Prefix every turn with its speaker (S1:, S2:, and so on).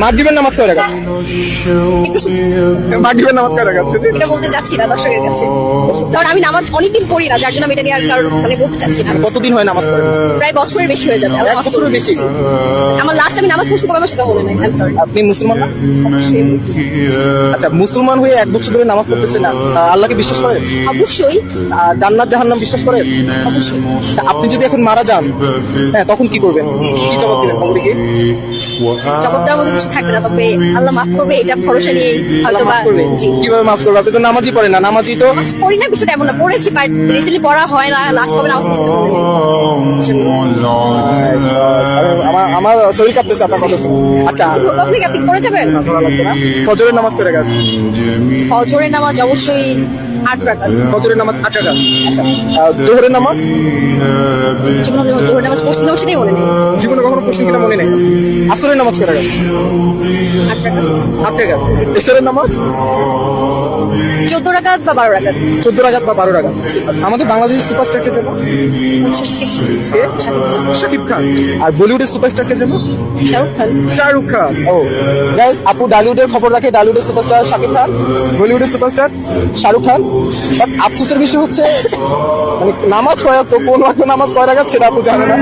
S1: মাগরিবের নামাজ কয় রাকাত? মাগরিবের নামাজ কয় রাকাত?
S2: এটা বলতে চাচ্ছি না দর্শকের কাছে, কারণ আমি নামাজ অনেকদিন পড়ি না, যার জন্য আমি এটা নিয়ে আর কারণ মানে বলতে চাচ্ছি না।
S1: কতদিন হয় নামাজ পড়েন?
S2: প্রায় বছরের বেশি হয়ে যাবে।
S1: এক বছরের বেশি?
S2: আমার লাস্ট আমি নামাজ পড়ছি কবে আমার সেটা মনে নাই। I am sorry.
S1: আপনি মুসলমান না? আচ্ছা, মুসলমান হয়ে এক বছর ধরে নামাজ পড়তেছেন না, আল্লাহকে বিশ্বাস করেন?
S2: অবশ্যই
S1: জান্নাত জাহান্নাম বিশ্বাস করেন?
S2: অবশ্যই।
S1: তা আপনি যদি এখন মারা যান, হ্যাঁ, তখন কি করবেন? কি জবাব দিবেন কবরে গিয়ে?
S2: জবাব দেওয়ার মধ্যে কিছু থাকবে না, তবে আল্লাহ মাফ করবে এটা ভরসা নিয়ে হয়তো বা।
S1: মাফ করবে?
S2: জি।
S1: কিভাবে মাফ করবে? আপনি তো নামাজই পড়েন না। নামাজই তো
S2: পড়ি না, বিষয়টা এমন না, পড়েছি বাট রিসেন্টলি পড়া হয় না। লাস্ট কবে নামাজ পড়ছি মনে নেই।
S1: আমার আমার শরীর কাঁপতেছে আপনার কথা শুনে। আচ্ছা,
S2: আপনি কি আপনি পড়ে যাবেন?
S1: ফজরের নামাজ কয় রাকাত?
S2: ফজরের নামাজ অবশ্যই 8 রাকাত।
S1: ফজরের নামাজ 8 রাকাত। আচ্ছা, জোহরের নামাজ?
S2: জীবনে জোহরের নামাজ পড়ছি না সেটাই মনে নেই।
S1: জীবনে কখনো পড়ছেন কিনা মনে নেই। আসরের নামাজ কয় রাকাত?
S2: 8 রাকাত।
S1: 8 রাকাত। এশারের নামাজ?
S2: 14 রাকাত বা 12 রাকাত।
S1: 14 রাকাত বা 12 রাকাত। আমাদের বাংলাদেশের সুপারস্টার কে যেন? কে? শাকিব খান। আর বলিউডের সুপারস্টার কে যেন?
S2: শাহরুখ খান।
S1: শাহরুখ খান। ও গাইস, আপু ডালিউডের খবর রাখে। ডালিউডের সুপারস্টার শাকিব খান, বলিউডের সুপারস্টার শাহরুখ খান। বাট আফসোসের বিষয় হচ্ছে মানে নামাজ কয় ওয়াক্ত, কোন ওয়াক্ত নামাজ কয় রাকাত সেটা আপু জানে না।